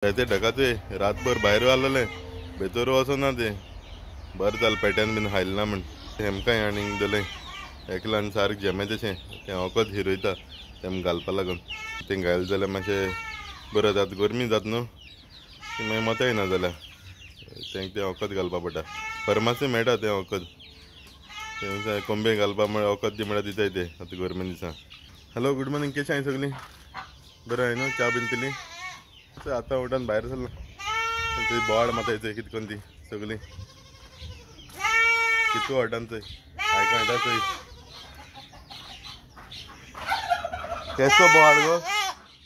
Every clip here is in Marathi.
ते ढकाते रातभर भायर आलेले भितर वचना ते बरें जालें पेट्यान बीन हायलें ना म्हण तेमकांय आनीक जालें एकल्यान सारकें जेमें तशें तें वखद हिरोयता तेम घालपा लागून तें घायलें जाल्यार मातशें बरें जाता गरमी जाता न्हू मागीर मता येना जाल्यार तेंक तें वखद घालपा पडटा फार्मासी मेळटा तें वखद तें कोंबे घालपा म्हळ्यार वखद दी म्हळ्यार दिताय ते आतां गरमे दिसा. हॅलो गुड मॉर्निंग कशें आहाय सगळीं बरें आहाय न्हू च्या बीन पिली आतां उठोन भायर सरला ती बोवाळ माता येता कितें करून ती सगळीं कितू वाटान थंय आयको येता थंय केसो बोवाळ गो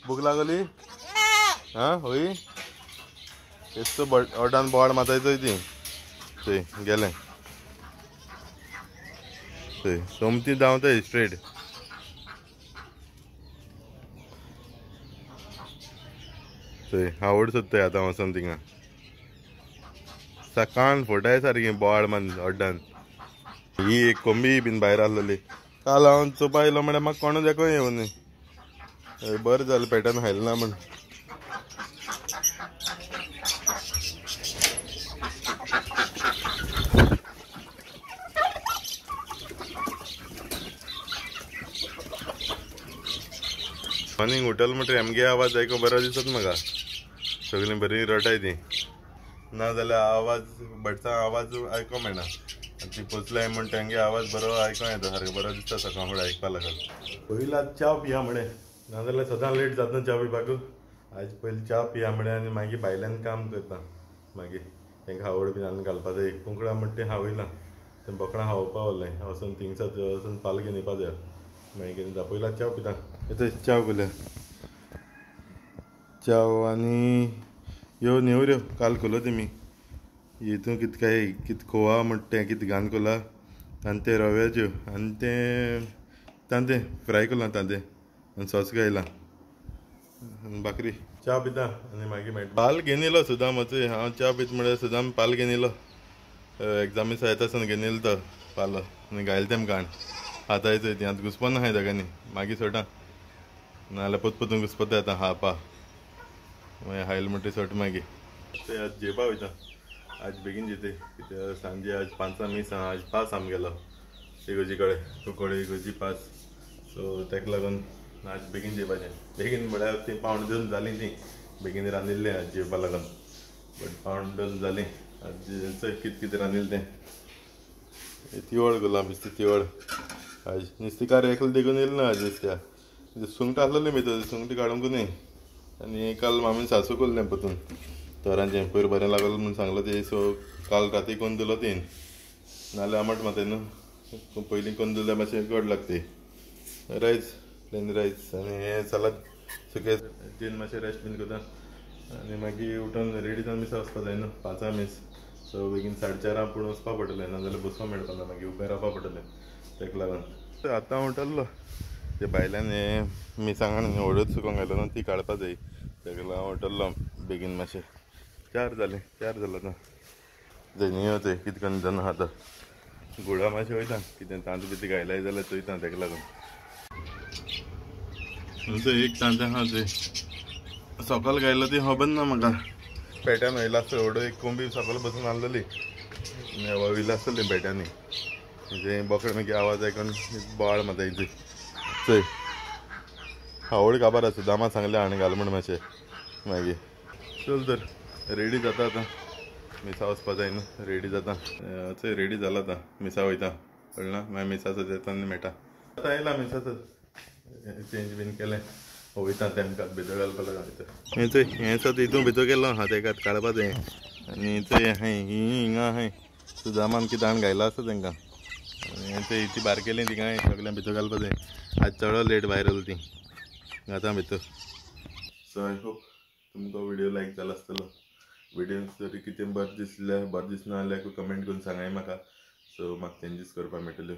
भूक लागली आं होय केसो ओटान बोवाळ माता येता ती थंय गेलें थंय सोमती धांवताय स्ट्रेट थंय आवड सोदताय आतां वचोन थिंगा सकाळ फोटाय सारकी बोवाळ मान ओड्डान ही एक कोंबी बीन भायर आसलेली काल हांव चोवपा येयलो म्हळ्यार म्हाका कोणूच एकूय येवनी बरें जालें पेट्यान हायलें ना म्हण मॉर्निंग उठल म्हणटरी आमगे आवाज आयको बरो दिसत म्हाका सगळीं बरी रटाय ती ना जाल्यार आवाज भटचा आवाज आयको मेळना ती पोचलाय म्हण तेंगे आवाज बरो आयको येता सारको बरो दिसता सकाळ फुडें आयकपा लागून पयलीं आतां च्या पिया म्हणे ना जाल्यार सदां लेट जाता च्या पिवपाक आज पयलीं च्या पिया म्हणे आनी मागीर भायल्यान काम करता मागीर तेंकां आवड बीन आनी घालपा जाय कुंकळां म्हणटा तें हावयलां तें बोकडां खावपा व्हरलें वचून थिंगसर वचून पाल घेवन येवपा जाय मागीर कितें जाता पयलीं च्या पिता येता च्या पिल्या च्या आनी ह्यो नेवऱ्यो काल केल्यो तेमी हितून कितें काय कितें खोवा म्हणटा तें कितें घालन केला आनी ते रव्याच्यो आनी तें तांतें फ्राय केलां तांतें आनी सॉस घायलां आनी भाकरी च्या पिता आनी मागीर मेळटा पाल घेवन येयलो सुदाम वचय हांव च्या पीत म्हळ्यार सुदाम पाल घेवन येयलो एग्जामी येता आसतना घेवन येयलो तो पालो आनी घायलो तेमकां आतां येतोय ती आतां घुस्पना आहाय ताकांनी मागीर सोटा नाल्यार पोतपोतून घुस्पता आतां खावपा मागीर हायलो म्हणटा सोट मागीर ते आज जेवपा वयता आज बेगीन जेते कित्याक सांजे आज 5 मीस आज पास आमगेलो इगोजी कडेन कुंकोळे इगोजी पास सो तेका लागून आज बेगीन जेवपाचें बेगीन म्हळ्यार ती 1:30 जालीं ती बेगीन रांदिल्लें आज जेवपा लागून बट 1:30 जालीं आज कितें कितें रांदिल्लें तें तिवळ केलां बेश्टी तिवळ आज नुस्तेकार एकलो देगून येयलो ना आज नुस्त्या सुंगटां आसलेलीं भितर सुंगटां काडूंक न्ही आनी काल मामीन सासू केल्लें परतून तोरांचें पयर बरें लागलें म्हूण सांगलो ते सो काल राती करून दिलो तीन नाल्यार आमट मातय न्हू पयलीं करून दिल्यार मातशें गोड लागता रायस प्लेन रायस आनी हें सलाद सुकें तीन मातशें रेस्ट बीन करता आनी मागीर उठोन रेडी जावन मिसा वचपा जाय न्हू 5 मीस सो बेगीन 4:30 पूण वचपा पडटलें नाजाल्यार बसपा मेळपा ना मागीर उबें रावपा पडटलें तेका लागून आतां उठल्लो ते भायल्यान हें मिरसांग हळद सुकोवंक घायलो न्हू ती काडपा जाय तेका लागून उठल्लो बेगीन मातशें 4 जालें आतां धनियो थंय कितें करून जाना आतां गुळा मातशें वयता कितें तांत बी घायलाय जाल्यार चोयता तेका लागून थंय एक तांतें आहा थंय सकाळ घायलो ती खबर ना म्हाका पेट्यान वयला आसता व्हडलो एक कोंबी सकयल बसून आसलेली वयला आसतली पेट्यांनी म्हणजे बोकडे मागीर आवाज आयकून बोवाळ माता येता चोय आवड काबार आसा दामा सांगलें आनी घाल म्हण मातशें मागीर चल तर रेडी जाता आतां मिसा वचपा जाय न्हू रेडी जाता चोय रेडी जाला आतां मिसा वयता कळना मागीर मिसाचो येता आनी मेळटा आतां आयला मिसाचो चेंज बीन केलें वयता तेमकां भितर घालपा लागून वयता हें चोय हें सो हितून भितर गेलो हांव तेका काडपा जाय आनी चोय हाय हिंगा हाय सुदामान कितें आनी घायला आसता तेंकां आनी चोय ती बारकेलीं थिंगाय सगळ्यांक भितर घालपा जाय आज चड लेट भायर येयली ती घाता भितर सो आय होप तुमकां व्हिडियो लायक जालो आसतलो व्हिडियोन जरी कितें बरें दिसल्यार बरें दिसना जाल्यार कमेंट करून सांगाय म्हाका सो म्हाका चेंजीस करपा मेळटल्यो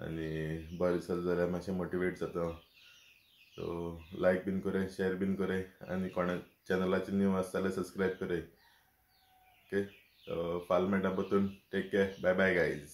आनी बरें दिसलें जाल्यार मातशें मोटिवेट जाता सो लायक बीन कोराय शेअर बीन कोराय आनी कोणा चॅनलाचेर न्यू आसता जाल्यार सबस्क्रायब कोराय ओके फाल्यां मेळटा परतून take care bye bye guys.